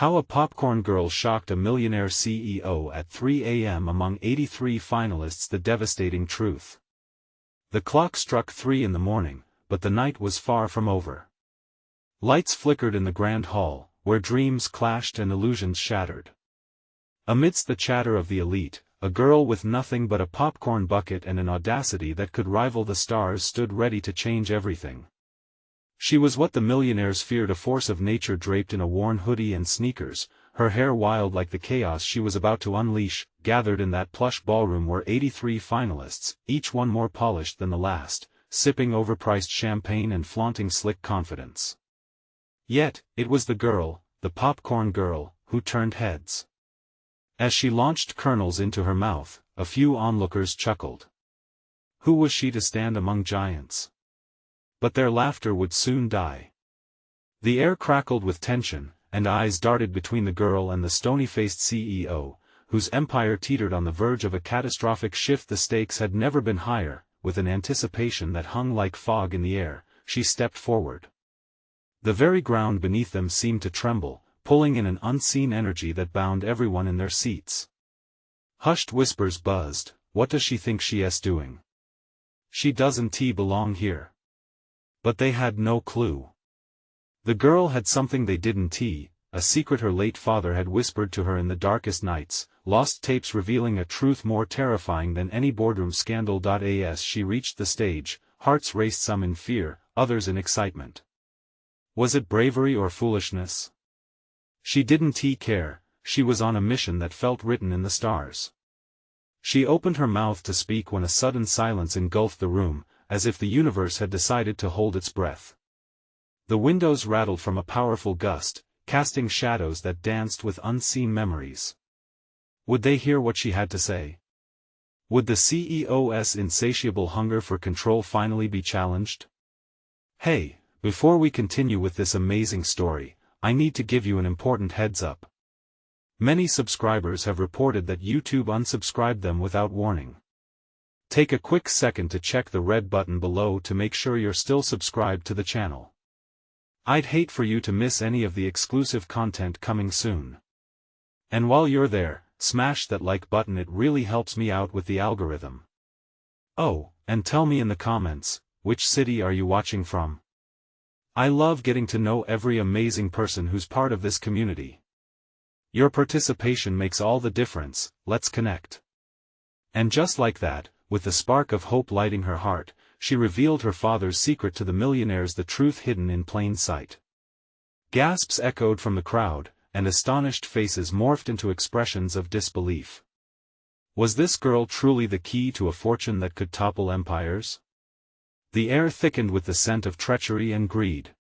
How a popcorn girl shocked a millionaire CEO at 3 a.m. Among 83 finalists. The devastating truth. The clock struck 3 in the morning, but the night was far from over. Lights flickered in the grand hall, where dreams clashed and illusions shattered. Amidst the chatter of the elite, a girl with nothing but a popcorn bucket and an audacity that could rival the stars stood ready to change everything. She was what the millionaires feared, a force of nature draped in a worn hoodie and sneakers, her hair wild like the chaos she was about to unleash. Gathered in that plush ballroom were 83 finalists, each one more polished than the last, sipping overpriced champagne and flaunting slick confidence. Yet, it was the girl, the popcorn girl, who turned heads. As she launched kernels into her mouth, a few onlookers chuckled. Who was she to stand among giants? But their laughter would soon die. The air crackled with tension, and eyes darted between the girl and the stony-faced CEO, whose empire teetered on the verge of a catastrophic shift. The stakes had never been higher. With an anticipation that hung like fog in the air, she stepped forward. The very ground beneath them seemed to tremble, pulling in an unseen energy that bound everyone in their seats. Hushed whispers buzzed. What does she think she is doing? She doesn't belong here. But they had no clue. The girl had something they didn't, a secret her late father had whispered to her in the darkest nights, lost tapes revealing a truth more terrifying than any boardroom scandal. As she reached the stage, hearts raced, some in fear, others in excitement. Was it bravery or foolishness? She didn't care. She was on a mission that felt written in the stars. She opened her mouth to speak when a sudden silence engulfed the room, as if the universe had decided to hold its breath. The windows rattled from a powerful gust, casting shadows that danced with unseen memories. Would they hear what she had to say? Would the CEO's insatiable hunger for control finally be challenged? Hey, before we continue with this amazing story, I need to give you an important heads up. Many subscribers have reported that YouTube unsubscribed them without warning. Take a quick second to check the red button below to make sure you're still subscribed to the channel. I'd hate for you to miss any of the exclusive content coming soon. And while you're there, smash that like button, it really helps me out with the algorithm. Oh, and tell me in the comments, which city are you watching from? I love getting to know every amazing person who's part of this community. Your participation makes all the difference. Let's connect. And just like that, with the spark of hope lighting her heart, she revealed her father's secret to the millionaires, the truth hidden in plain sight. Gasps echoed from the crowd, and astonished faces morphed into expressions of disbelief. Was this girl truly the key to a fortune that could topple empires? The air thickened with the scent of treachery and greed.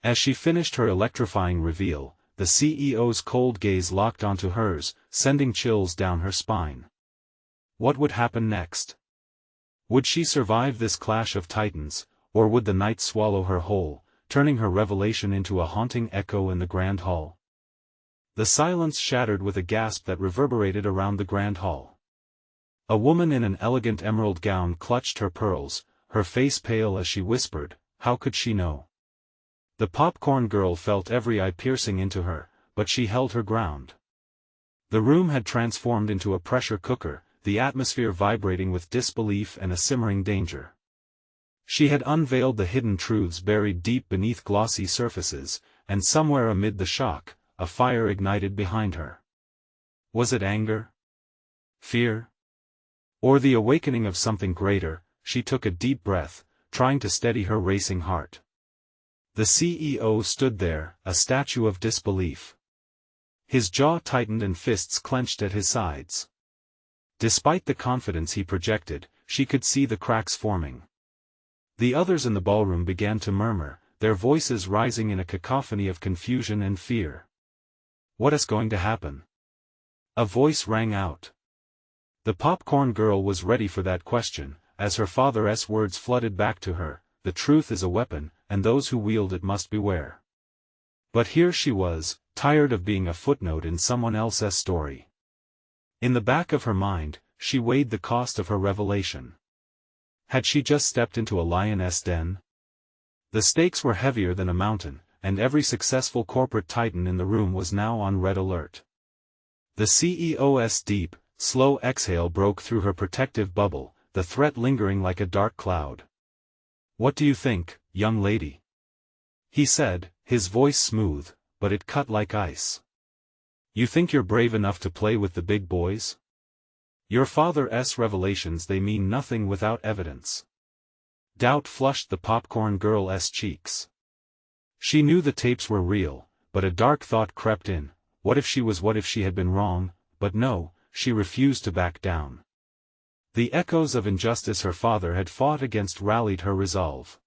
As she finished her electrifying reveal, the CEO's cold gaze locked onto hers, sending chills down her spine. What would happen next? Would she survive this clash of titans, or would the night swallow her whole, turning her revelation into a haunting echo in the grand hall? The silence shattered with a gasp that reverberated around the grand hall. A woman in an elegant emerald gown clutched her pearls, her face pale as she whispered, how could she know? The popcorn girl felt every eye piercing into her, but she held her ground. The room had transformed into a pressure cooker, the atmosphere vibrating with disbelief and a simmering danger. She had unveiled the hidden truths buried deep beneath glossy surfaces, and somewhere amid the shock, a fire ignited behind her. Was it anger? Fear? Or the awakening of something greater? She took a deep breath, trying to steady her racing heart. The CEO stood there, a statue of disbelief. His jaw tightened and fists clenched at his sides. Despite the confidence he projected, she could see the cracks forming. The others in the ballroom began to murmur, their voices rising in a cacophony of confusion and fear. What is going to happen? A voice rang out. The popcorn girl was ready for that question, as her father's words flooded back to her, the truth is a weapon, and those who wield it must beware. But here she was, tired of being a footnote in someone else's story. In the back of her mind, she weighed the cost of her revelation. Had she just stepped into a lioness' den? The stakes were heavier than a mountain, and every successful corporate titan in the room was now on red alert. The CEO's deep, slow exhale broke through her protective bubble, the threat lingering like a dark cloud. "What do you think, young lady?" he said, his voice smooth, but it cut like ice. "You think you're brave enough to play with the big boys? Your father's revelations, they mean nothing without evidence." Doubt flushed the popcorn girl's cheeks. She knew the tapes were real, but a dark thought crept in. What if she had been wrong? But no, she refused to back down. The echoes of injustice her father had fought against rallied her resolve.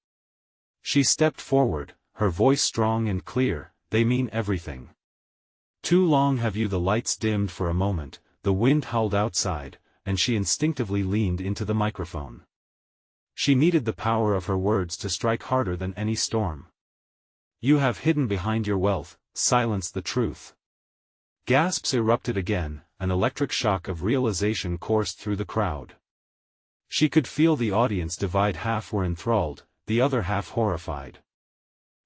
She stepped forward, her voice strong and clear. "They mean everything. Too long have you." The lights dimmed for a moment, the wind howled outside, and she instinctively leaned into the microphone. She needed the power of her words to strike harder than any storm. "You have hidden behind your wealth, silenced the truth." Gasps erupted again, an electric shock of realization coursed through the crowd. She could feel the audience divide. Half were enthralled, the other half horrified.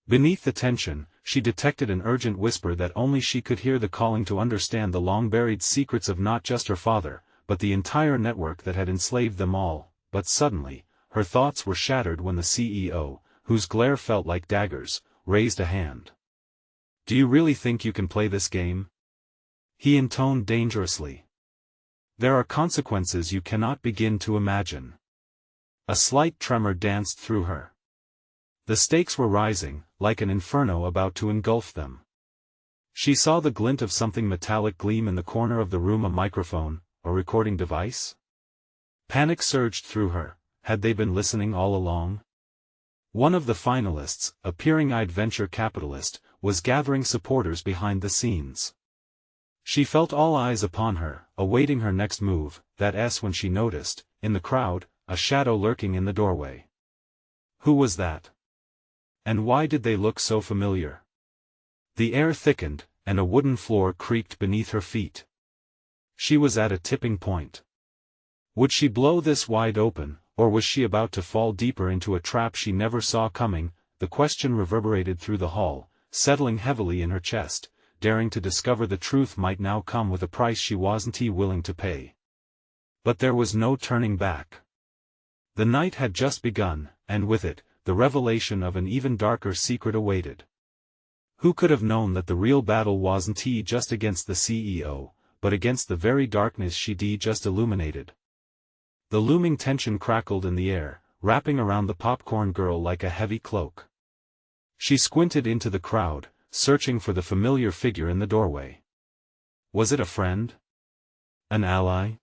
Beneath the tension, she detected an urgent whisper that only she could hear, the calling to understand the long-buried secrets of not just her father, but the entire network that had enslaved them all. But suddenly, her thoughts were shattered when the CEO, whose glare felt like daggers, raised a hand. "Do you really think you can play this game?" he intoned dangerously. "There are consequences you cannot begin to imagine." A slight tremor danced through her. The stakes were rising, like an inferno about to engulf them. She saw the glint of something metallic gleam in the corner of the room. A microphone, a recording device? Panic surged through her. Had they been listening all along? One of the finalists, a peering-eyed venture capitalist, was gathering supporters behind the scenes. She felt all eyes upon her, awaiting her next move. When she noticed, in the crowd, a shadow lurking in the doorway. Who was that? And why did they look so familiar? The air thickened, and a wooden floor creaked beneath her feet. She was at a tipping point. Would she blow this wide open, or was she about to fall deeper into a trap she never saw coming? The question reverberated through the hall, settling heavily in her chest. Daring to discover the truth might now come with a price she wasn't willing to pay. But there was no turning back. The night had just begun, and with it, the revelation of an even darker secret awaited. Who could have known that the real battle wasn't just against the CEO, but against the very darkness she'd just illuminated? The looming tension crackled in the air, wrapping around the popcorn girl like a heavy cloak. She squinted into the crowd, searching for the familiar figure in the doorway. Was it a friend? An ally?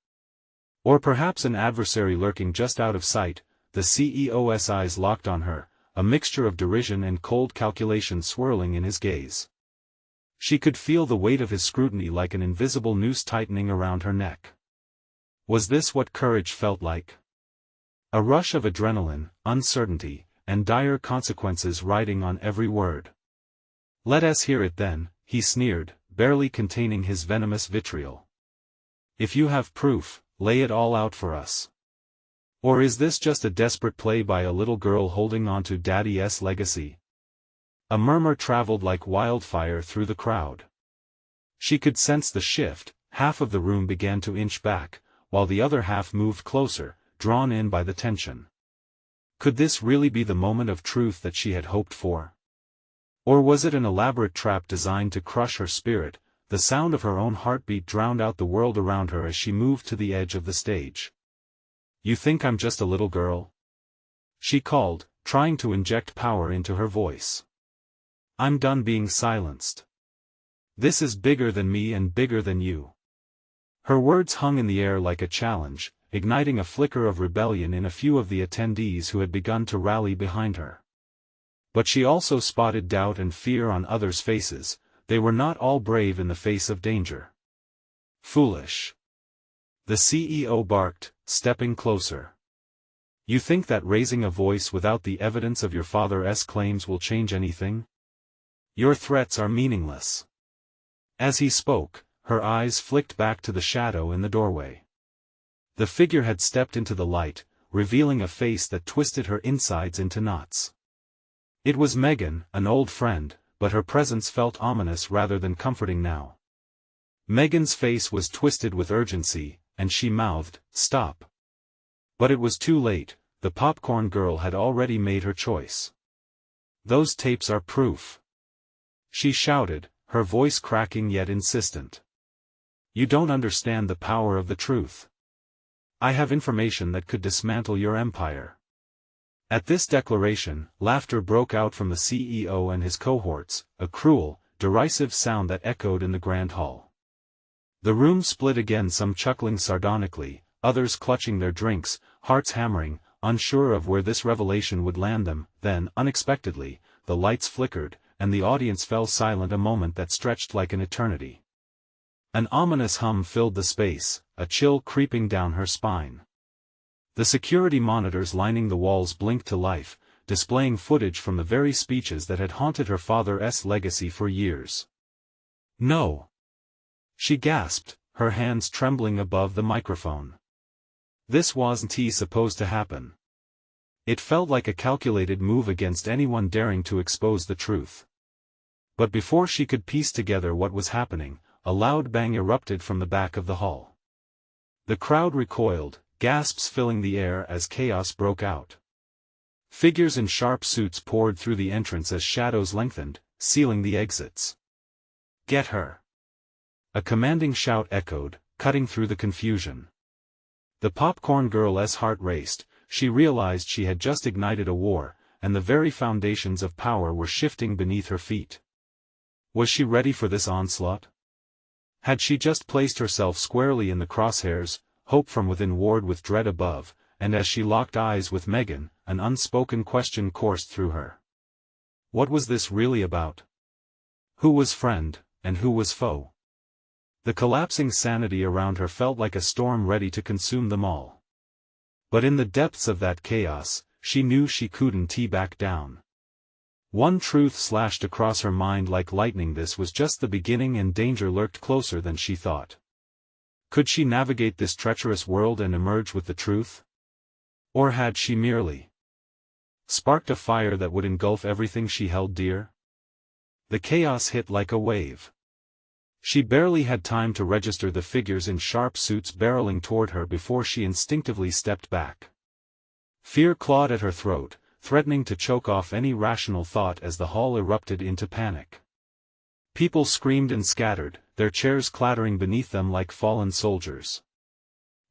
Or perhaps an adversary lurking just out of sight? The CEO's eyes locked on her, a mixture of derision and cold calculation swirling in his gaze. She could feel the weight of his scrutiny like an invisible noose tightening around her neck. Was this what courage felt like? A rush of adrenaline, uncertainty, and dire consequences riding on every word. "Let us hear it then," he sneered, barely containing his venomous vitriol. "If you have proof, lay it all out for us. Or is this just a desperate play by a little girl holding on to Daddy's legacy?" A murmur traveled like wildfire through the crowd. She could sense the shift. Half of the room began to inch back, while the other half moved closer, drawn in by the tension. Could this really be the moment of truth that she had hoped for? Or was it an elaborate trap designed to crush her spirit? The sound of her own heartbeat drowned out the world around her as she moved to the edge of the stage. "You think I'm just a little girl?" she called, trying to inject power into her voice. "I'm done being silenced. This is bigger than me and bigger than you." Her words hung in the air like a challenge, igniting a flicker of rebellion in a few of the attendees who had begun to rally behind her. But she also spotted doubt and fear on others' faces. They were not all brave in the face of danger. "Foolish," the CEO barked, stepping closer. "You think that raising a voice without the evidence of your father's claims will change anything? Your threats are meaningless." As he spoke, her eyes flicked back to the shadow in the doorway. The figure had stepped into the light, revealing a face that twisted her insides into knots. It was Megan, an old friend, but her presence felt ominous rather than comforting now. Megan's face was twisted with urgency, and she mouthed, "Stop." But it was too late, the popcorn girl had already made her choice. "Those tapes are proof," she shouted, her voice cracking yet insistent. "You don't understand the power of the truth. I have information that could dismantle your empire." At this declaration, laughter broke out from the CEO and his cohorts, a cruel, derisive sound that echoed in the grand hall. The room split again, some chuckling sardonically, others clutching their drinks, hearts hammering, unsure of where this revelation would land them. Then, unexpectedly, the lights flickered, and the audience fell silent a moment that stretched like an eternity. An ominous hum filled the space, a chill creeping down her spine. The security monitors lining the walls blinked to life, displaying footage from the very speeches that had haunted her father's legacy for years. "No!" she gasped, her hands trembling above the microphone. This wasn't supposed to happen. It felt like a calculated move against anyone daring to expose the truth. But before she could piece together what was happening, a loud bang erupted from the back of the hall. The crowd recoiled, gasps filling the air as chaos broke out. Figures in sharp suits poured through the entrance as shadows lengthened, sealing the exits. "Get her!" a commanding shout echoed, cutting through the confusion. The popcorn girl's heart raced. She realized she had just ignited a war, and the very foundations of power were shifting beneath her feet. Was she ready for this onslaught? Had she just placed herself squarely in the crosshairs, hope from within warred with dread above, and as she locked eyes with Megan, an unspoken question coursed through her. What was this really about? Who was friend, and who was foe? The collapsing sanity around her felt like a storm ready to consume them all. But in the depths of that chaos, she knew she couldn't back down. One truth slashed across her mind like lightning: this was just the beginning and danger lurked closer than she thought. Could she navigate this treacherous world and emerge with the truth? Or had she merely sparked a fire that would engulf everything she held dear? The chaos hit like a wave. She barely had time to register the figures in sharp suits barreling toward her before she instinctively stepped back. Fear clawed at her throat, threatening to choke off any rational thought as the hall erupted into panic. People screamed and scattered, their chairs clattering beneath them like fallen soldiers.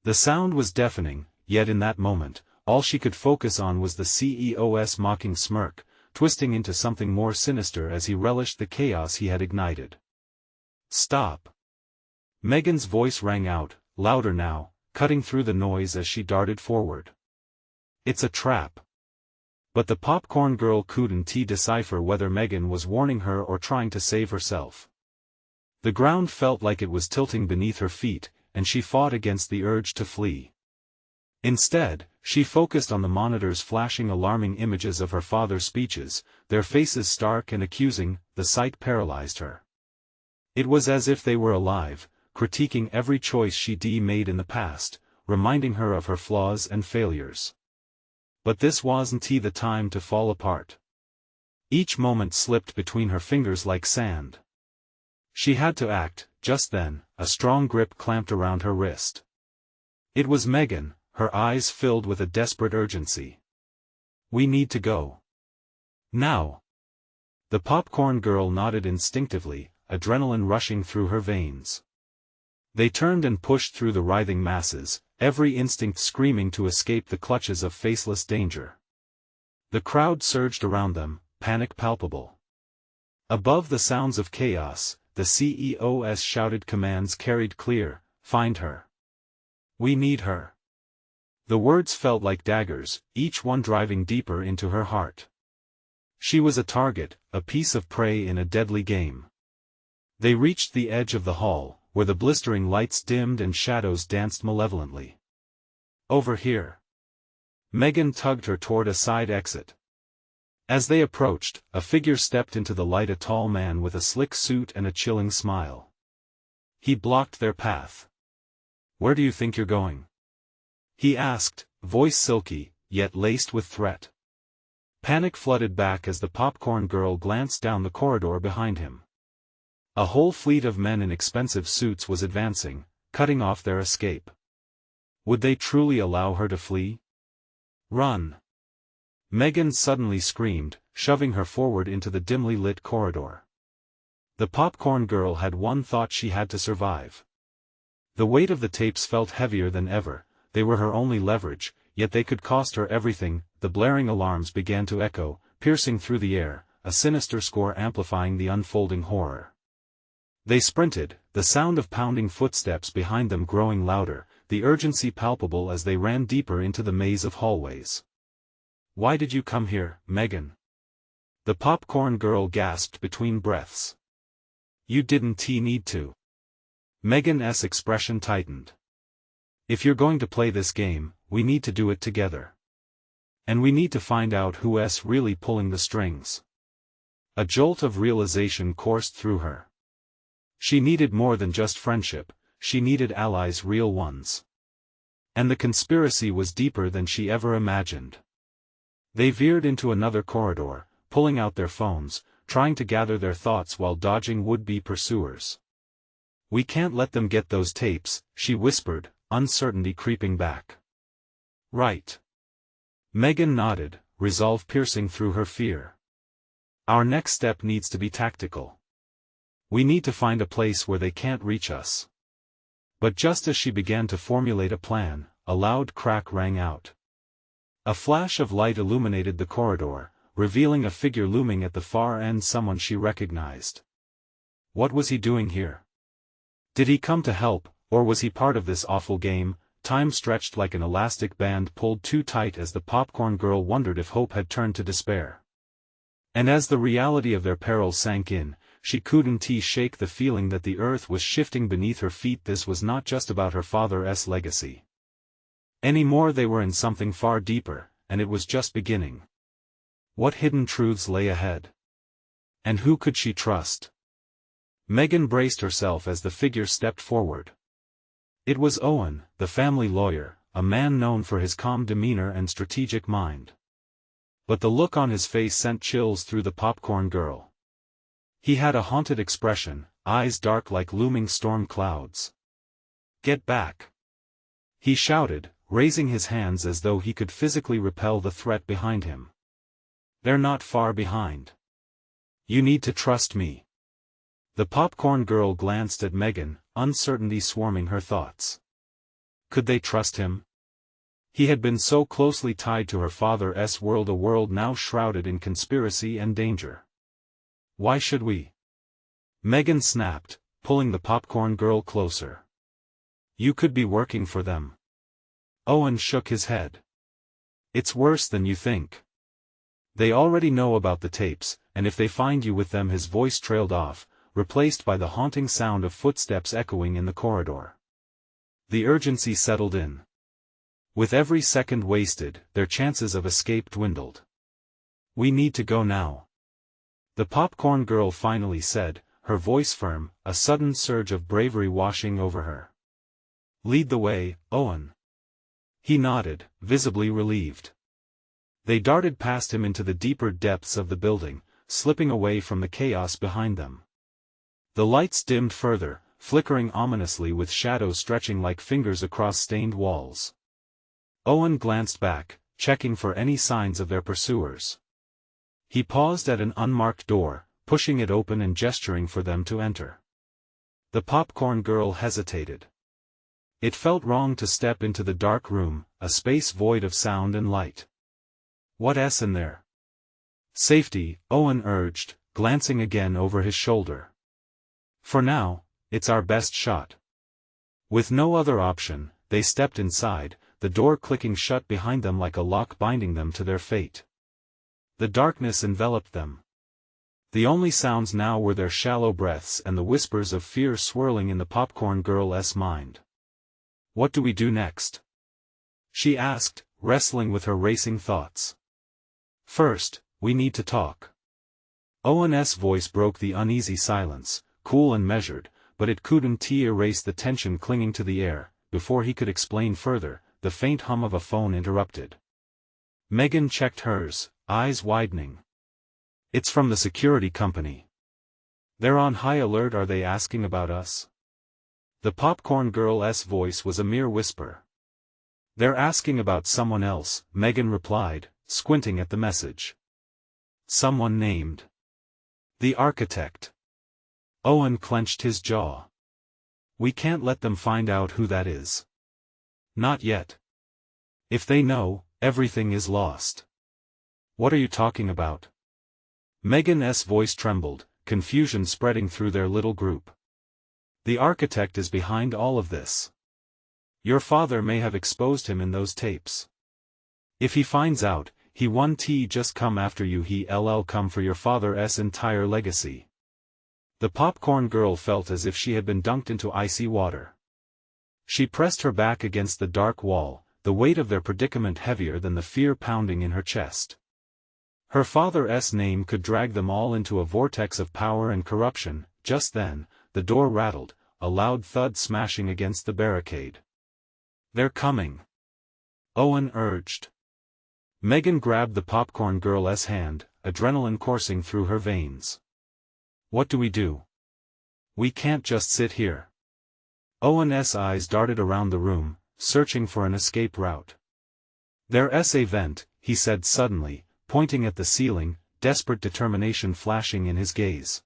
The sound was deafening, yet in that moment, all she could focus on was the CEO's mocking smirk, twisting into something more sinister as he relished the chaos he had ignited. "Stop!" Megan's voice rang out, louder now, cutting through the noise as she darted forward. "It's a trap." But the popcorn girl couldn't decipher whether Megan was warning her or trying to save herself. The ground felt like it was tilting beneath her feet, and she fought against the urge to flee. Instead, she focused on the monitors flashing alarming images of her father's speeches, their faces stark and accusing. The sight paralyzed her. It was as if they were alive, critiquing every choice she'd made in the past, reminding her of her flaws and failures. But this wasn't the time to fall apart. Each moment slipped between her fingers like sand. She had to act. Just then, a strong grip clamped around her wrist. It was Megan, her eyes filled with a desperate urgency. "We need to go. Now." The popcorn girl nodded instinctively, adrenaline rushing through her veins. They turned and pushed through the writhing masses, every instinct screaming to escape the clutches of faceless danger. The crowd surged around them, panic palpable. Above the sounds of chaos, the CEO's shouted commands carried clear: "Find her. We need her." The words felt like daggers, each one driving deeper into her heart. She was a target, a piece of prey in a deadly game. They reached the edge of the hall, where the blistering lights dimmed and shadows danced malevolently. "Over here." Megan tugged her toward a side exit. As they approached, a figure stepped into the light, a tall man with a slick suit and a chilling smile. He blocked their path. "Where do you think you're going?" he asked, voice silky, yet laced with threat. Panic flooded back as the popcorn girl glanced down the corridor behind him. A whole fleet of men in expensive suits was advancing, cutting off their escape. Would they truly allow her to flee? Run! Megan suddenly screamed, shoving her forward into the dimly lit corridor. The popcorn girl had one thought: she had to survive. The weight of the tapes felt heavier than ever. They were her only leverage, yet they could cost her everything. The blaring alarms began to echo, piercing through the air, a sinister score amplifying the unfolding horror. They sprinted, the sound of pounding footsteps behind them growing louder, the urgency palpable as they ran deeper into the maze of hallways. "Why did you come here, Megan?" The popcorn girl gasped between breaths. "You didn't need to." Megan's expression tightened. "If you're going to play this game, we need to do it together. And we need to find out who's really pulling the strings." A jolt of realization coursed through her. She needed more than just friendship, she needed allies, real ones. And the conspiracy was deeper than she ever imagined. They veered into another corridor, pulling out their phones, trying to gather their thoughts while dodging would-be pursuers. "We can't let them get those tapes," she whispered, uncertainty creeping back. "Right." Megan nodded, resolve piercing through her fear. "Our next step needs to be tactical. We need to find a place where they can't reach us." But just as she began to formulate a plan, a loud crack rang out. A flash of light illuminated the corridor, revealing a figure looming at the far end, someone she recognized. What was he doing here? Did he come to help, or was he part of this awful game? Time stretched like an elastic band pulled too tight as the popcorn girl wondered if hope had turned to despair. And as the reality of their peril sank in, she couldn't shake the feeling that the earth was shifting beneath her feet. This was not just about her father's legacy anymore. They were in something far deeper, and it was just beginning. What hidden truths lay ahead? And who could she trust? Megan braced herself as the figure stepped forward. It was Owen, the family lawyer, a man known for his calm demeanor and strategic mind. But the look on his face sent chills through the popcorn girl. He had a haunted expression, eyes dark like looming storm clouds. "Get back!" he shouted, raising his hands as though he could physically repel the threat behind him. "They're not far behind. You need to trust me." The popcorn girl glanced at Megan, uncertainty swarming her thoughts. Could they trust him? He had been so closely tied to her father's world, a world now shrouded in conspiracy and danger. "Why should we?" Megan snapped, pulling the popcorn girl closer. "You could be working for them." Owen shook his head. "It's worse than you think. They already know about the tapes, and if they find you with them." His voice trailed off, replaced by the haunting sound of footsteps echoing in the corridor. The urgency settled in. With every second wasted, their chances of escape dwindled. "We need to go now," the popcorn girl finally said, her voice firm, a sudden surge of bravery washing over her. "Lead the way, Owen." He nodded, visibly relieved. They darted past him into the deeper depths of the building, slipping away from the chaos behind them. The lights dimmed further, flickering ominously with shadows stretching like fingers across stained walls. Owen glanced back, checking for any signs of their pursuers. He paused at an unmarked door, pushing it open and gesturing for them to enter. The popcorn girl hesitated. It felt wrong to step into the dark room, a space void of sound and light. "What's in there?" "Safety," Owen urged, glancing again over his shoulder. "For now, it's our best shot." With no other option, they stepped inside, the door clicking shut behind them like a lock binding them to their fate. The darkness enveloped them. The only sounds now were their shallow breaths and the whispers of fear swirling in the popcorn girl's mind. "What do we do next?" she asked, wrestling with her racing thoughts. "First, we need to talk." Owen's voice broke the uneasy silence, cool and measured, but it couldn't erase the tension clinging to the air. Before he could explain further, the faint hum of a phone interrupted. Megan checked hers, eyes widening. It's from the security company. They're on high alert. Are they asking about us? The popcorn girl's voice was a mere whisper. They're asking about someone else, Megan replied, squinting at the message. Someone named the architect. Owen clenched his jaw. We can't let them find out who that is. Not yet. If they know, everything is lost. What are you talking about? Megan's voice trembled, confusion spreading through their little group. The architect is behind all of this. Your father may have exposed him in those tapes. If he finds out, he won't just come after you, he'll come for your father's entire legacy. The popcorn girl felt as if she had been dunked into icy water. She pressed her back against the dark wall, the weight of their predicament heavier than the fear pounding in her chest. Her father's name could drag them all into a vortex of power and corruption. Just then, the door rattled, a loud thud smashing against the barricade. They're coming. Owen urged. Megan grabbed the popcorn girl's hand, adrenaline coursing through her veins. What do we do? We can't just sit here. Owen's eyes darted around the room, searching for an escape route. There's a vent, he said suddenly, pointing at the ceiling, desperate determination flashing in his gaze.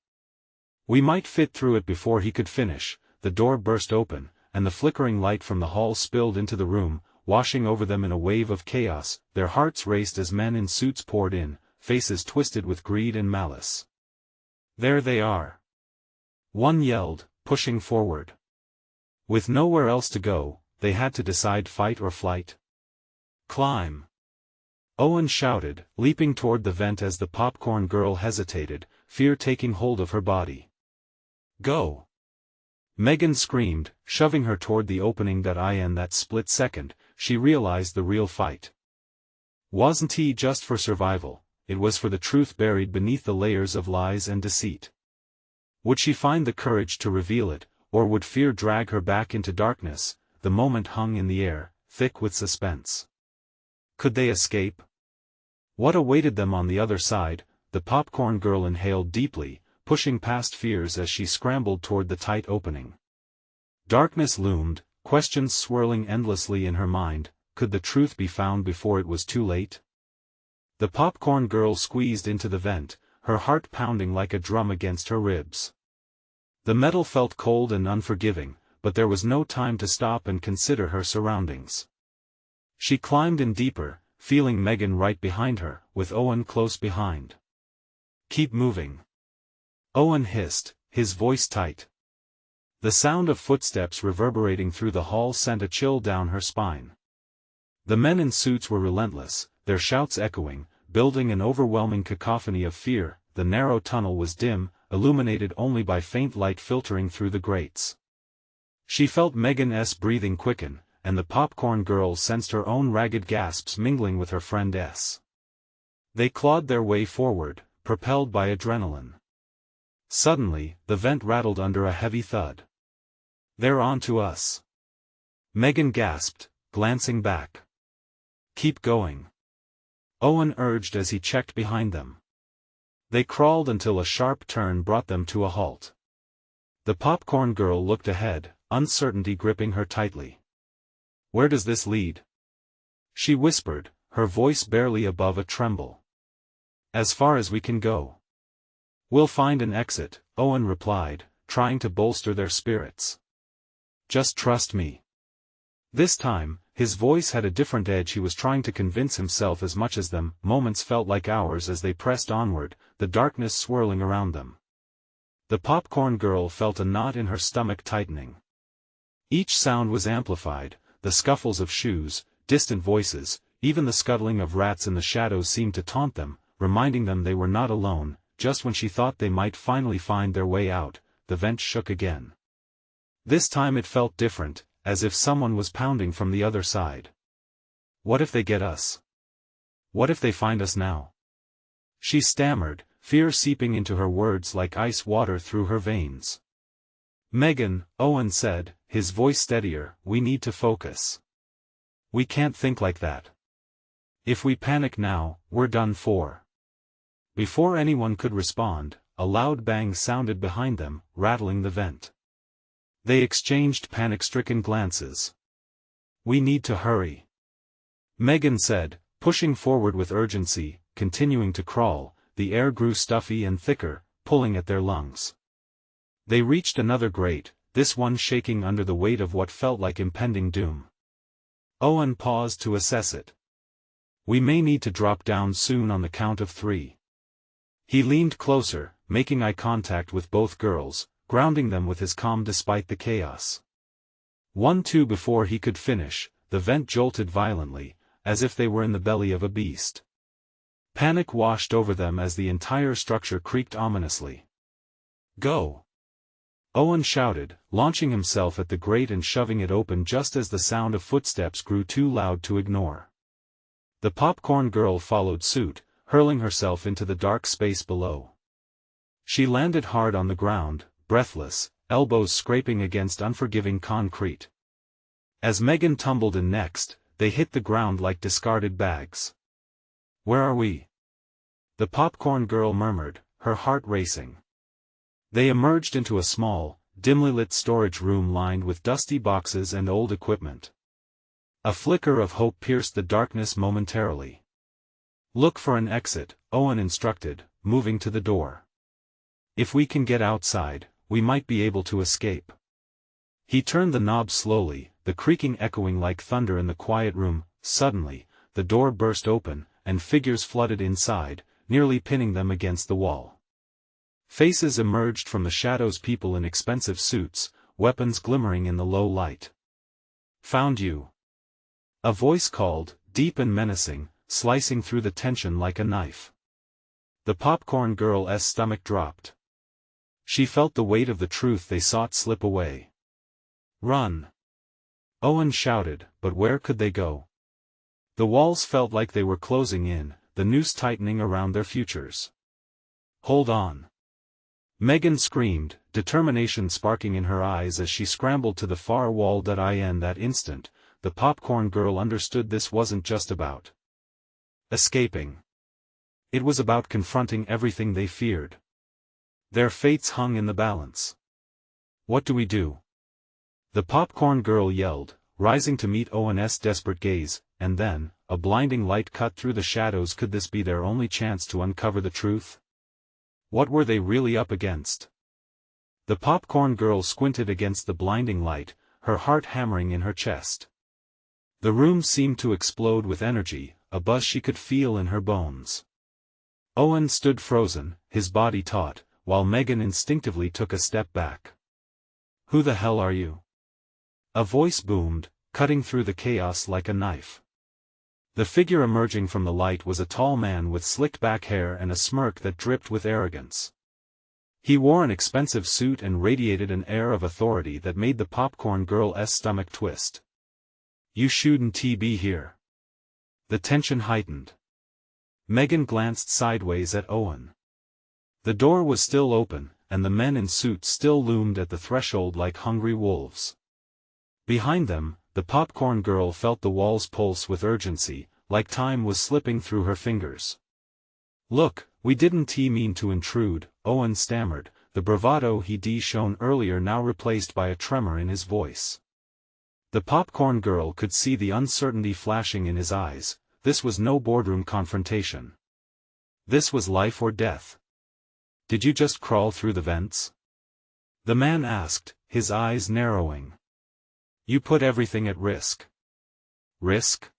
We might fit through it. Before he could finish, the door burst open, and the flickering light from the hall spilled into the room, washing over them in a wave of chaos. Their hearts raced as men in suits poured in, faces twisted with greed and malice. There they are. One yelled, pushing forward. With nowhere else to go, they had to decide fight or flight. Climb! Owen shouted, leaping toward the vent as the popcorn girl hesitated, fear taking hold of her body. Go! Megan screamed, shoving her toward the opening. In that split second, she realized the real fight wasn't just for survival, it was for the truth buried beneath the layers of lies and deceit. Would she find the courage to reveal it, or would fear drag her back into darkness? The moment hung in the air, thick with suspense. Could they escape? What awaited them on the other side? The popcorn girl inhaled deeply, pushing past fears as she scrambled toward the tight opening. Darkness loomed, questions swirling endlessly in her mind. Could the truth be found before it was too late? The popcorn girl squeezed into the vent, her heart pounding like a drum against her ribs. The metal felt cold and unforgiving, but there was no time to stop and consider her surroundings. She climbed in deeper, feeling Megan right behind her, with Owen close behind. Keep moving. Owen hissed, his voice tight. The sound of footsteps reverberating through the hall sent a chill down her spine. The men in suits were relentless, their shouts echoing, building an overwhelming cacophony of fear. The narrow tunnel was dim, illuminated only by faint light filtering through the grates. She felt Megan's breathing quicken, and the popcorn girl sensed her own ragged gasps mingling with her friend's. They clawed their way forward, propelled by adrenaline. Suddenly, the vent rattled under a heavy thud. They're on to us. Megan gasped, glancing back. Keep going. Owen urged as he checked behind them. They crawled until a sharp turn brought them to a halt. The popcorn girl looked ahead, uncertainty gripping her tightly. Where does this lead? She whispered, her voice barely above a tremble. As far as we can go. We'll find an exit, Owen replied, trying to bolster their spirits. Just trust me. This time, his voice had a different edge. He was trying to convince himself as much as them. Moments felt like hours as they pressed onward, the darkness swirling around them. The popcorn girl felt a knot in her stomach tightening. Each sound was amplified, the scuffles of shoes, distant voices, even the scuttling of rats in the shadows seemed to taunt them, reminding them they were not alone. Just when she thought they might finally find their way out, the vent shook again. This time it felt different, as if someone was pounding from the other side. What if they get us? What if they find us now? She stammered, fear seeping into her words like ice water through her veins. Megan, Owen said, his voice steadier, we need to focus. We can't think like that. If we panic now, we're done for. Before anyone could respond, a loud bang sounded behind them, rattling the vent. They exchanged panic-stricken glances. We need to hurry, Megan said, pushing forward with urgency. Continuing to crawl, the air grew stuffy and thicker, pulling at their lungs. They reached another grate, this one shaking under the weight of what felt like impending doom. Owen paused to assess it. We may need to drop down soon on the count of 3. He leaned closer, making eye contact with both girls, grounding them with his calm despite the chaos. 1-2 before he could finish, the vent jolted violently, as if they were in the belly of a beast. Panic washed over them as the entire structure creaked ominously. Go! Owen shouted, launching himself at the grate and shoving it open just as the sound of footsteps grew too loud to ignore. The popcorn girl followed suit, hurling herself into the dark space below. She landed hard on the ground, breathless, elbows scraping against unforgiving concrete. As Megan tumbled in next, they hit the ground like discarded bags. Where are we? The popcorn girl murmured, her heart racing. They emerged into a small, dimly lit storage room lined with dusty boxes and old equipment. A flicker of hope pierced the darkness momentarily. Look for an exit, Owen instructed, moving to the door. If we can get outside, we might be able to escape. He turned the knob slowly, the creaking echoing like thunder in the quiet room. Suddenly, the door burst open, and figures flooded inside, nearly pinning them against the wall. Faces emerged from the shadows, people in expensive suits, weapons glimmering in the low light. Found you. A voice called, deep and menacing, slicing through the tension like a knife. The popcorn girl's stomach dropped. She felt the weight of the truth they sought slip away. Run! Owen shouted, but where could they go? The walls felt like they were closing in, the noose tightening around their futures. Hold on! Megan screamed, determination sparking in her eyes as she scrambled to the far wall. In that instant, the popcorn girl understood this wasn't just about escaping. It was about confronting everything they feared. Their fates hung in the balance. What do we do? The popcorn girl yelled, rising to meet Owen's desperate gaze, and then, a blinding light cut through the shadows. Could this be their only chance to uncover the truth? What were they really up against? The popcorn girl squinted against the blinding light, her heart hammering in her chest. The room seemed to explode with energy, a buzz she could feel in her bones. Owen stood frozen, his body taut, while Megan instinctively took a step back. Who the hell are you? A voice boomed, cutting through the chaos like a knife. The figure emerging from the light was a tall man with slicked back hair and a smirk that dripped with arrogance. He wore an expensive suit and radiated an air of authority that made the popcorn girl's stomach twist. You shouldn't be here. The tension heightened. Megan glanced sideways at Owen. The door was still open, and the men in suits still loomed at the threshold like hungry wolves. Behind them, the popcorn girl felt the walls pulse with urgency, like time was slipping through her fingers. Look, we didn't mean to intrude, Owen stammered, the bravado he'd shown earlier now replaced by a tremor in his voice. The popcorn girl could see the uncertainty flashing in his eyes. This was no boardroom confrontation. This was life or death. Did you just crawl through the vents? The man asked, his eyes narrowing. You put everything at risk. Risk?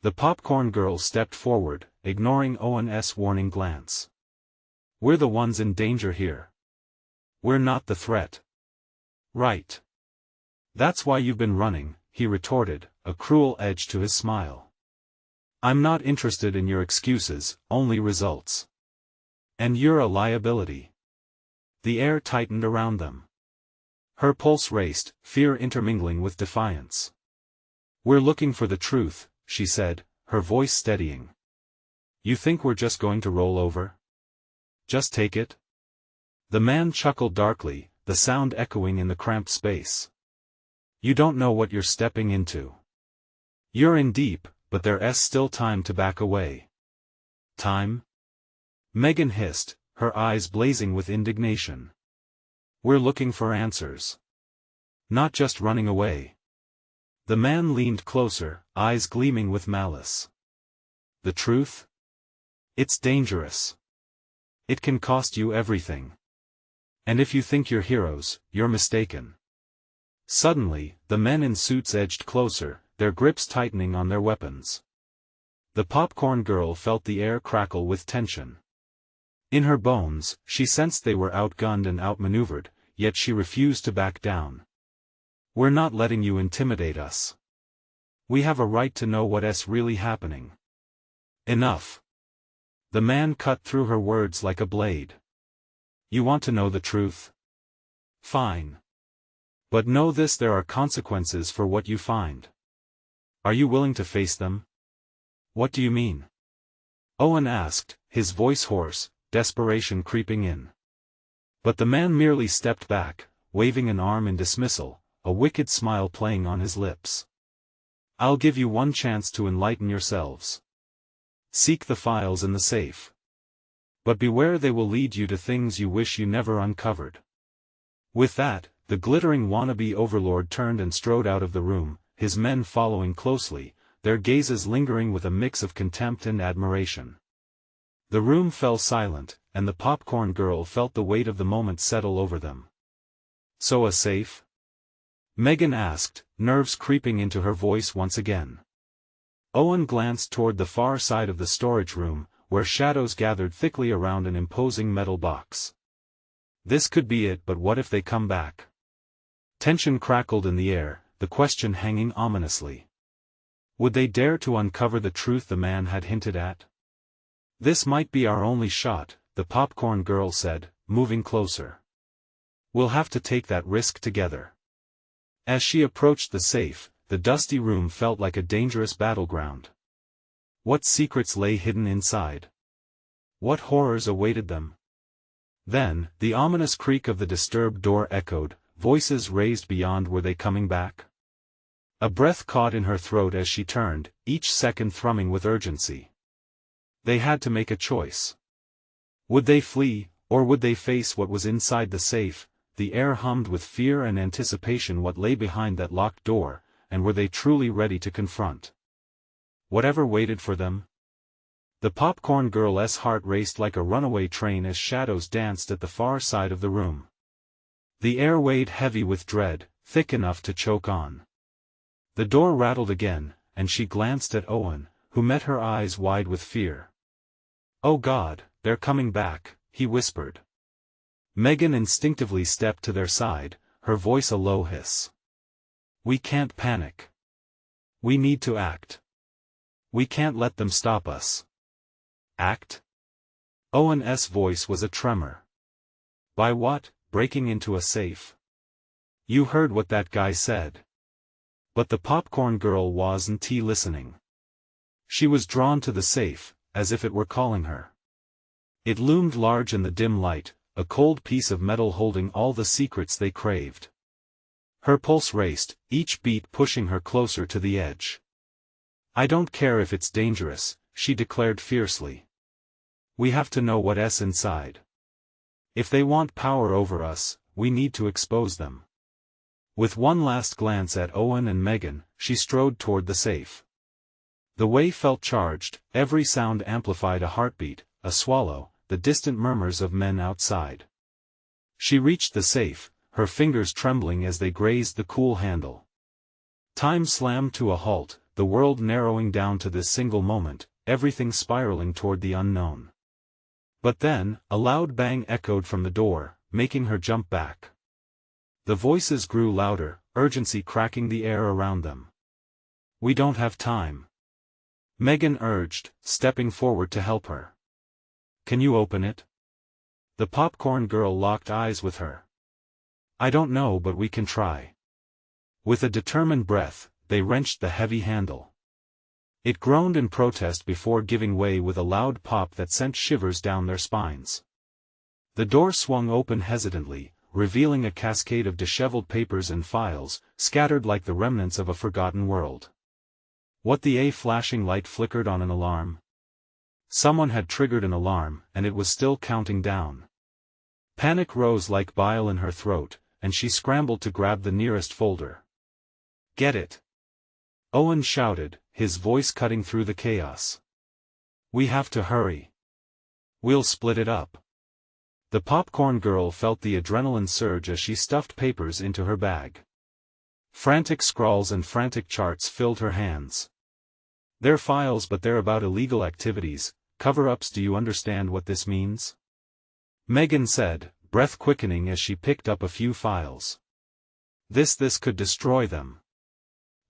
The popcorn girl stepped forward, ignoring Owen's warning glance. We're the ones in danger here. We're not the threat. Right. That's why you've been running, he retorted, a cruel edge to his smile. I'm not interested in your excuses, only results. And you're a liability. The air tightened around them. Her pulse raced, fear intermingling with defiance. We're looking for the truth, she said, her voice steadying. You think we're just going to roll over? Just take it? The man chuckled darkly, the sound echoing in the cramped space. You don't know what you're stepping into. You're in deep, but there's still time to back away. Time? Megan hissed, her eyes blazing with indignation. We're looking for answers. Not just running away. The man leaned closer, eyes gleaming with malice. The truth? It's dangerous. It can cost you everything. And if you think you're heroes, you're mistaken. Suddenly, the men in suits edged closer, their grips tightening on their weapons. The popcorn girl felt the air crackle with tension. In her bones, she sensed they were outgunned and outmaneuvered, yet she refused to back down. We're not letting you intimidate us. We have a right to know what's really happening. Enough. The man cut through her words like a blade. You want to know the truth? Fine. But know this: there are consequences for what you find. Are you willing to face them? What do you mean? Owen asked, his voice hoarse, desperation creeping in. But the man merely stepped back, waving an arm in dismissal, a wicked smile playing on his lips. I'll give you one chance to enlighten yourselves. Seek the files in the safe. But beware, they will lead you to things you wish you never uncovered. With that, the glittering wannabe overlord turned and strode out of the room, his men following closely, their gazes lingering with a mix of contempt and admiration. The room fell silent, and the popcorn girl felt the weight of the moment settle over them. So a safe? Megan asked, nerves creeping into her voice once again. Owen glanced toward the far side of the storage room, where shadows gathered thickly around an imposing metal box. This could be it, but what if they come back? Tension crackled in the air, the question hanging ominously. Would they dare to uncover the truth the man had hinted at? This might be our only shot, the popcorn girl said, moving closer. We'll have to take that risk together. As she approached the safe, the dusty room felt like a dangerous battleground. What secrets lay hidden inside? What horrors awaited them? Then, the ominous creak of the disturbed door echoed, voices raised beyond. Were they coming back? A breath caught in her throat as she turned, each second thrumming with urgency. They had to make a choice. Would they flee, or would they face what was inside the safe? The air hummed with fear and anticipation what lay behind that locked door, and were they truly ready to confront whatever waited for them? The popcorn girl's heart raced like a runaway train as shadows danced at the far side of the room. The air weighed heavy with dread, thick enough to choke on. The door rattled again, and she glanced at Owen, who met her eyes wide with fear. Oh God, they're coming back, he whispered. Megan instinctively stepped to their side, her voice a low hiss. We can't panic. We need to act. We can't let them stop us. Act? Owen's voice was a tremor. By what? Breaking into a safe? You heard what that guy said. But the popcorn girl wasn't listening. She was drawn to the safe, as if it were calling her. It loomed large in the dim light, a cold piece of metal holding all the secrets they craved. Her pulse raced, each beat pushing her closer to the edge. I don't care if it's dangerous, she declared fiercely. We have to know what's inside. If they want power over us, we need to expose them. With one last glance at Owen and Megan, she strode toward the safe. The way felt charged, every sound amplified: a heartbeat, a swallow, the distant murmurs of men outside. She reached the safe, her fingers trembling as they grazed the cool handle. Time slammed to a halt, the world narrowing down to this single moment, everything spiraling toward the unknown. But then, a loud bang echoed from the door, making her jump back. The voices grew louder, urgency cracking the air around them. We don't have time. Megan urged, stepping forward to help her. Can you open it? The popcorn girl locked eyes with her. I don't know, but we can try. With a determined breath, they wrenched the heavy handle. It groaned in protest before giving way with a loud pop that sent shivers down their spines. The door swung open hesitantly, revealing a cascade of disheveled papers and files, scattered like the remnants of a forgotten world. What the flashing light flickered on an alarm? Someone had triggered an alarm, and it was still counting down. Panic rose like bile in her throat, and she scrambled to grab the nearest folder. "Get it!" Owen shouted, his voice cutting through the chaos. "We have to hurry. We'll split it up." The popcorn girl felt the adrenaline surge as she stuffed papers into her bag. Frantic scrawls and frantic charts filled her hands. "They're files, but they're about illegal activities, cover-ups. Do you understand what this means?" Megan said, breath quickening as she picked up a few files. This could destroy them.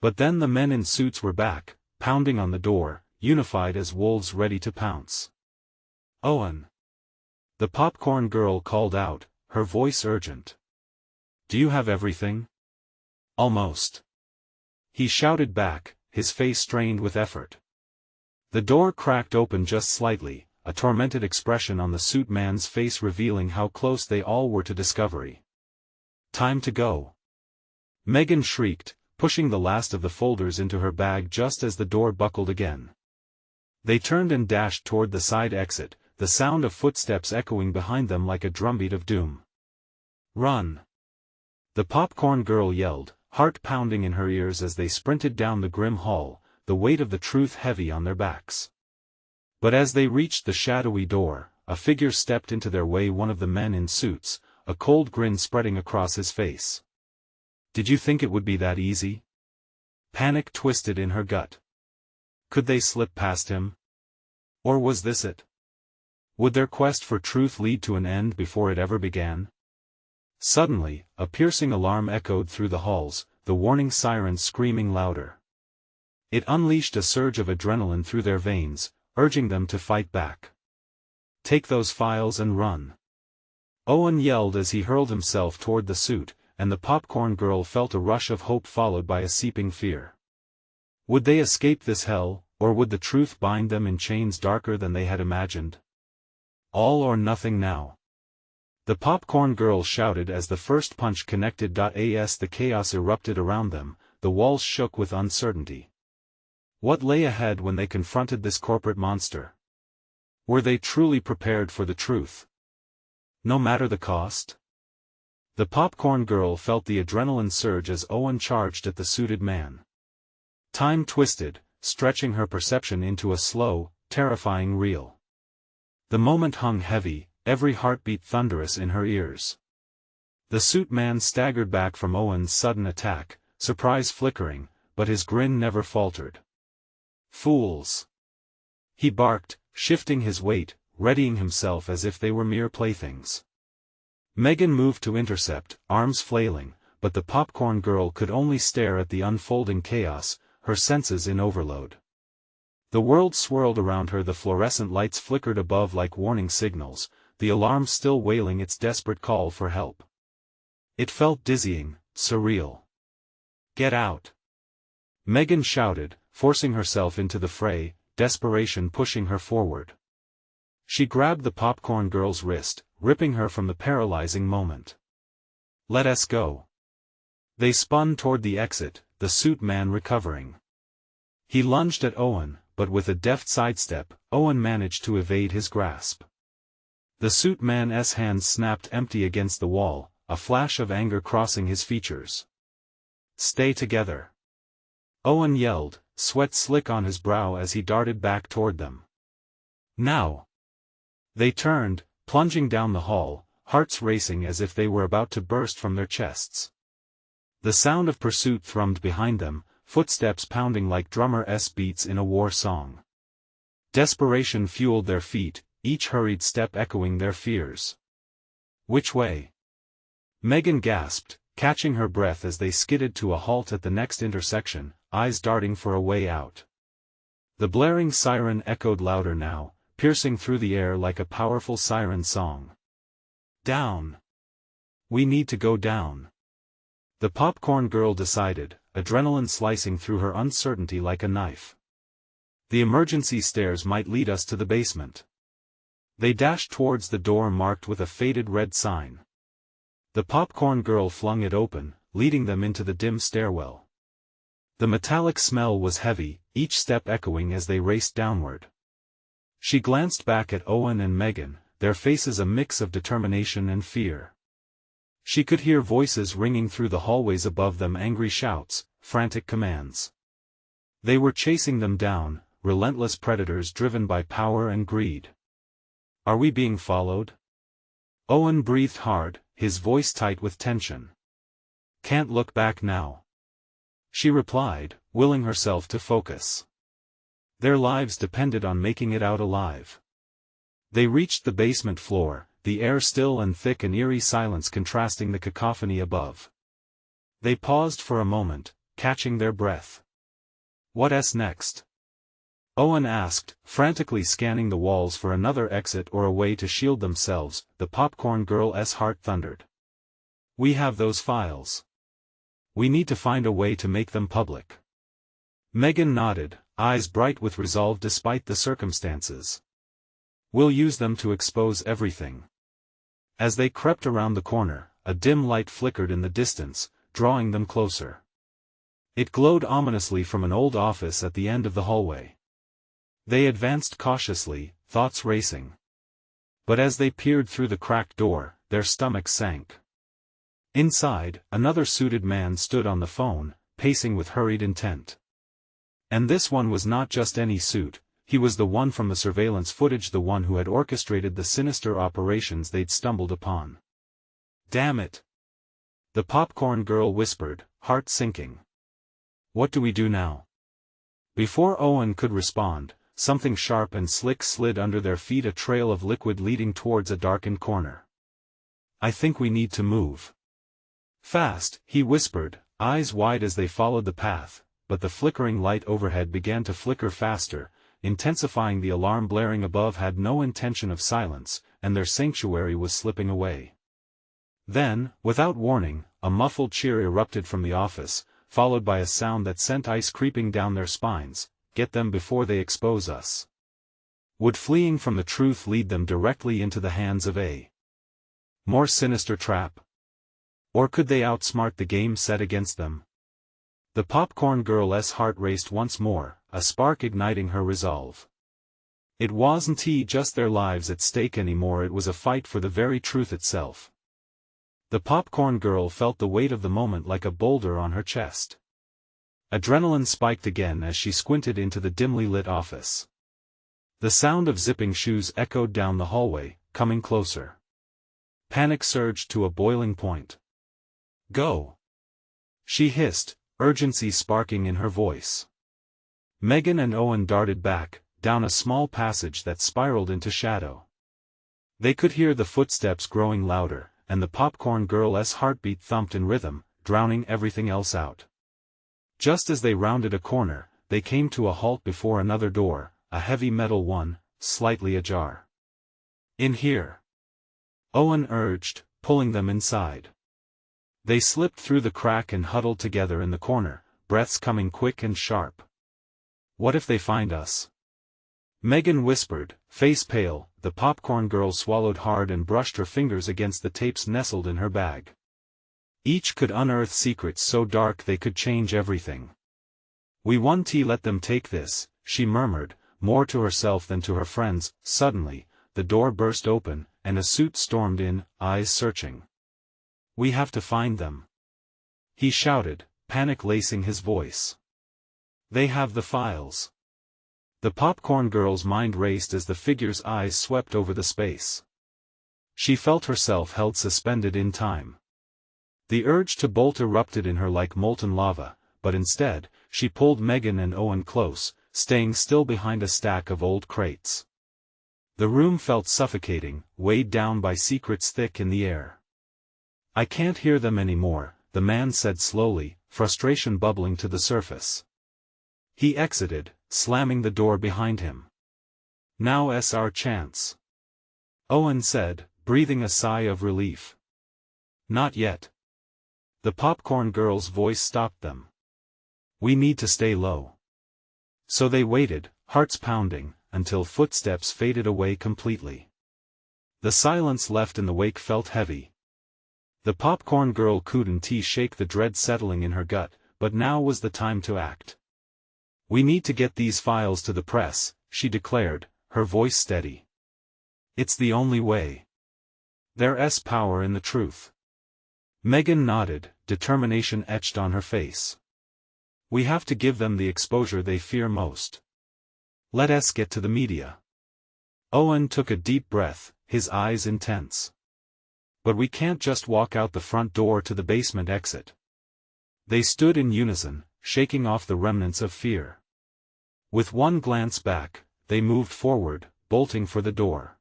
But then the men in suits were back, pounding on the door, unified as wolves ready to pounce. "Owen!" The popcorn girl called out, her voice urgent. "Do you have everything?" "Almost." He shouted back, his face strained with effort. The door cracked open just slightly, a tormented expression on the suit man's face revealing how close they all were to discovery. "Time to go!" Megan shrieked, pushing the last of the folders into her bag just as the door buckled again. They turned and dashed toward the side exit, the sound of footsteps echoing behind them like a drumbeat of doom. "Run!" The popcorn girl yelled, heart pounding in her ears as they sprinted down the grim hall, the weight of the truth heavy on their backs. But as they reached the shadowy door, a figure stepped into their way, one of the men in suits, a cold grin spreading across his face. "Did you think it would be that easy?" Panic twisted in her gut. Could they slip past him? Or was this it? Would their quest for truth lead to an end before it ever began? Suddenly, a piercing alarm echoed through the halls, the warning siren screaming louder. It unleashed a surge of adrenaline through their veins, urging them to fight back. "Take those files and run!" Owen yelled as he hurled himself toward the suit, and the popcorn girl felt a rush of hope followed by a seeping fear. Would they escape this hell, or would the truth bind them in chains darker than they had imagined? All or nothing now. The popcorn girl shouted as the first punch connected. As the chaos erupted around them, the walls shook with uncertainty. What lay ahead when they confronted this corporate monster? Were they truly prepared for the truth? No matter the cost? The popcorn girl felt the adrenaline surge as Owen charged at the suited man. Time twisted, stretching her perception into a slow, terrifying reel. The moment hung heavy, every heartbeat thunderous in her ears. The suit man staggered back from Owen's sudden attack, surprise flickering, but his grin never faltered. "Fools!" he barked, shifting his weight, readying himself as if they were mere playthings. Megan moved to intercept, arms flailing, but the popcorn girl could only stare at the unfolding chaos, her senses in overload. The world swirled around her, the fluorescent lights flickered above like warning signals, the alarm still wailing its desperate call for help. It felt dizzying, surreal. "Get out!" Megan shouted, forcing herself into the fray, desperation pushing her forward. She grabbed the popcorn girl's wrist, ripping her from the paralyzing moment. "Let us go." They spun toward the exit, the suit man recovering. He lunged at Owen, but with a deft sidestep, Owen managed to evade his grasp. The suit man's hands snapped empty against the wall, a flash of anger crossing his features. "Stay together!" Owen yelled, sweat slick on his brow as he darted back toward them. "Now!" They turned, plunging down the hall, hearts racing as if they were about to burst from their chests. The sound of pursuit thrummed behind them, footsteps pounding like drummer's beats in a war song. Desperation fueled their feet, each hurried step echoing their fears. "Which way?" Megan gasped, catching her breath as they skidded to a halt at the next intersection, eyes darting for a way out. The blaring siren echoed louder now, piercing through the air like a powerful siren song. "Down! We need to go down!" The popcorn girl decided, adrenaline slicing through her uncertainty like a knife. "The emergency stairs might lead us to the basement." They dashed towards the door marked with a faded red sign. The popcorn girl flung it open, leading them into the dim stairwell. The metallic smell was heavy, each step echoing as they raced downward. She glanced back at Owen and Megan, their faces a mix of determination and fear. She could hear voices ringing through the hallways above them, angry shouts, frantic commands. They were chasing them down, relentless predators driven by power and greed. "Are we being followed?" Owen breathed hard, his voice tight with tension. "Can't look back now," she replied, willing herself to focus. Their lives depended on making it out alive. They reached the basement floor, the air still and thick, an eerie silence contrasting the cacophony above. They paused for a moment, catching their breath. "What's next?" Owen asked, frantically scanning the walls for another exit or a way to shield themselves. The popcorn girl's heart thundered. "We have those files. We need to find a way to make them public." Megan nodded, eyes bright with resolve despite the circumstances. "We'll use them to expose everything." As they crept around the corner, a dim light flickered in the distance, drawing them closer. It glowed ominously from an old office at the end of the hallway. They advanced cautiously, thoughts racing. But as they peered through the cracked door, their stomachs sank. Inside, another suited man stood on the phone, pacing with hurried intent. And this one was not just any suit, he was the one from the surveillance footage, the one who had orchestrated the sinister operations they'd stumbled upon. "Damn it!" the popcorn girl whispered, heart sinking. "What do we do now?" Before Owen could respond, something sharp and slick slid under their feet, a trail of liquid leading towards a darkened corner. "I think we need to move." "Fast," he whispered, eyes wide as they followed the path, but the flickering light overhead began to flicker faster, intensifying. The alarm blaring above had no intention of silence, and their sanctuary was slipping away. Then, without warning, a muffled cheer erupted from the office, followed by a sound that sent ice creeping down their spines. "Get them before they expose us." Would fleeing from the truth lead them directly into the hands of a more sinister trap? Or could they outsmart the game set against them? The popcorn girl's heart raced once more, a spark igniting her resolve. It wasn't just their lives at stake anymore, it was a fight for the very truth itself. The popcorn girl felt the weight of the moment like a boulder on her chest. Adrenaline spiked again as she squinted into the dimly lit office. The sound of zipping shoes echoed down the hallway, coming closer. Panic surged to a boiling point. "Go!" she hissed, urgency sparking in her voice. Megan and Owen darted back, down a small passage that spiraled into shadow. They could hear the footsteps growing louder, and the popcorn girl's heartbeat thumped in rhythm, drowning everything else out. Just as they rounded a corner, they came to a halt before another door, a heavy metal one, slightly ajar. "In here," Owen urged, pulling them inside. They slipped through the crack and huddled together in the corner, breaths coming quick and sharp. "What if they find us?" Megan whispered, face pale. The popcorn girl swallowed hard and brushed her fingers against the tapes nestled in her bag. Each could unearth secrets so dark they could change everything. "We won't let them take this," she murmured, more to herself than to her friends. Suddenly, the door burst open, and a suit stormed in, eyes searching. "We have to find them," he shouted, panic lacing his voice. "They have the files." The popcorn girl's mind raced as the figure's eyes swept over the space. She felt herself held suspended in time. The urge to bolt erupted in her like molten lava, but instead, she pulled Megan and Owen close, staying still behind a stack of old crates. The room felt suffocating, weighed down by secrets thick in the air. "I can't hear them anymore," the man said slowly, frustration bubbling to the surface. He exited, slamming the door behind him. "Now's our chance," Owen said, breathing a sigh of relief. "Not yet." The popcorn girl's voice stopped them. "We need to stay low." So they waited, hearts pounding, until footsteps faded away completely. The silence left in the wake felt heavy. The popcorn girl couldn't shake the dread settling in her gut, but now was the time to act. "We need to get these files to the press," she declared, her voice steady. "It's the only way. There's power in the truth." Megan nodded, determination etched on her face. "We have to give them the exposure they fear most. Let us get to the media." Owen took a deep breath, his eyes intense. "But we can't just walk out the front door to the basement exit." They stood in unison, shaking off the remnants of fear. With one glance back, they moved forward, bolting for the door.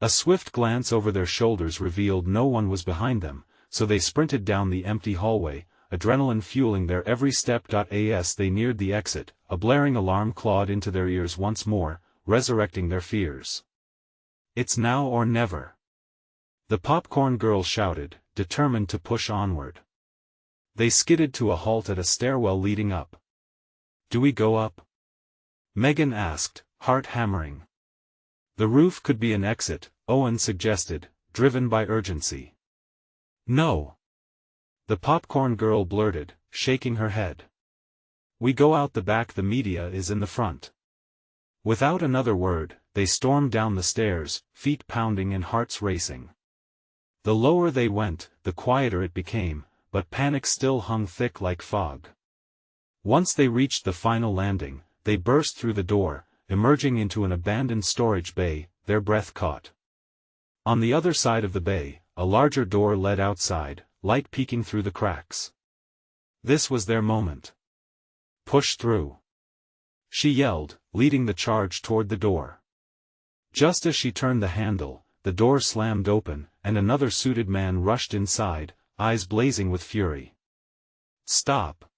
A swift glance over their shoulders revealed no one was behind them, so they sprinted down the empty hallway, adrenaline fueling their every step. As they neared the exit, a blaring alarm clawed into their ears once more, resurrecting their fears. "It's now or never," the popcorn girl shouted, determined to push onward. They skidded to a halt at a stairwell leading up. "Do we go up?" Megan asked, heart hammering. "The roof could be an exit," Owen suggested, driven by urgency. "No," the popcorn girl blurted, shaking her head. "We go out the back, the media is in the front." Without another word, they stormed down the stairs, feet pounding and hearts racing. The lower they went, the quieter it became, but panic still hung thick like fog. Once they reached the final landing, they burst through the door, emerging into an abandoned storage bay, their breath caught. On the other side of the bay, a larger door led outside, light peeking through the cracks. This was their moment. "Push through," she yelled, leading the charge toward the door. Just as she turned the handle, the door slammed open, and another suited man rushed inside, eyes blazing with fury. "Stop,"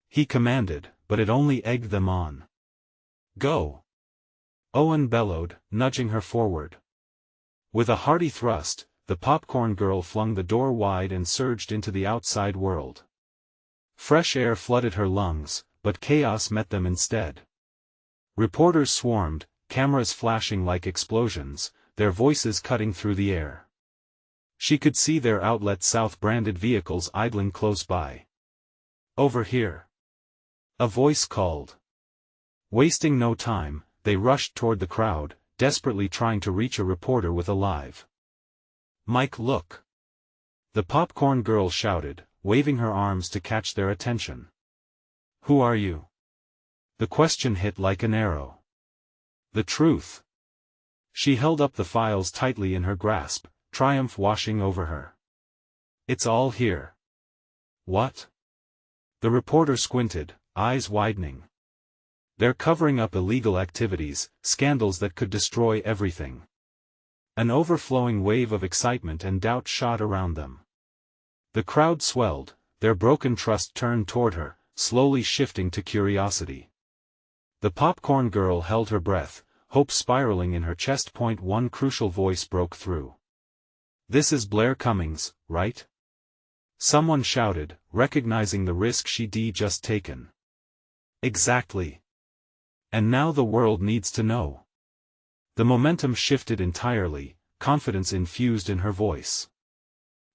he commanded, but it only egged them on. "Go," Owen bellowed, nudging her forward. With a hearty thrust, the popcorn girl flung the door wide and surged into the outside world. Fresh air flooded her lungs, but chaos met them instead. Reporters swarmed, cameras flashing like explosions, their voices cutting through the air. She could see their Outlet South branded vehicles idling close by. "Over here," a voice called. Wasting no time, they rushed toward the crowd, desperately trying to reach a reporter with a live mic. "Look," the popcorn girl shouted, waving her arms to catch their attention. "Who are you?" The question hit like an arrow. "The truth." She held up the files tightly in her grasp, triumph washing over her. "It's all here." "What?" The reporter squinted, eyes widening. "They're covering up illegal activities, scandals that could destroy everything." An overflowing wave of excitement and doubt shot around them. The crowd swelled, their broken trust turned toward her, slowly shifting to curiosity. The popcorn girl held her breath, hope spiraling in her chest. One crucial voice broke through. "This is Blair Cummings, right?" Someone shouted, recognizing the risk she'd just taken. "Exactly. And now the world needs to know." The momentum shifted entirely, confidence infused in her voice.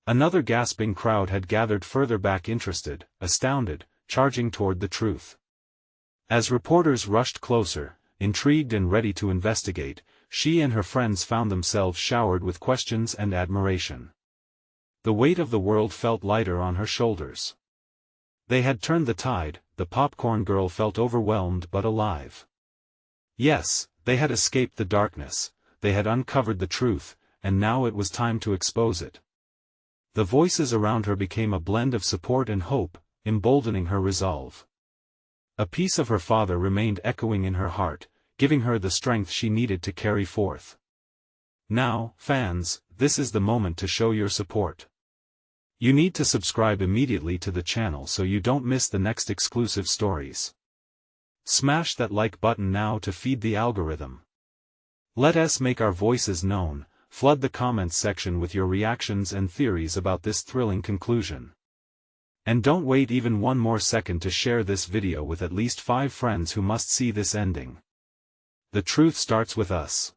Another gasping crowd had gathered further back, interested, astounded, charging toward the truth. As reporters rushed closer, intrigued and ready to investigate, she and her friends found themselves showered with questions and admiration. The weight of the world felt lighter on her shoulders. They had turned the tide, the popcorn girl felt overwhelmed but alive. Yes, they had escaped the darkness, they had uncovered the truth, and now it was time to expose it. The voices around her became a blend of support and hope, emboldening her resolve. A piece of her father remained echoing in her heart, giving her the strength she needed to carry forth. Now, fans, this is the moment to show your support. You need to subscribe immediately to the channel so you don't miss the next exclusive stories. Smash that like button now to feed the algorithm. Let us make our voices known, flood the comments section with your reactions and theories about this thrilling conclusion. And don't wait even one more second to share this video with at least 5 friends who must see this ending. The truth starts with us.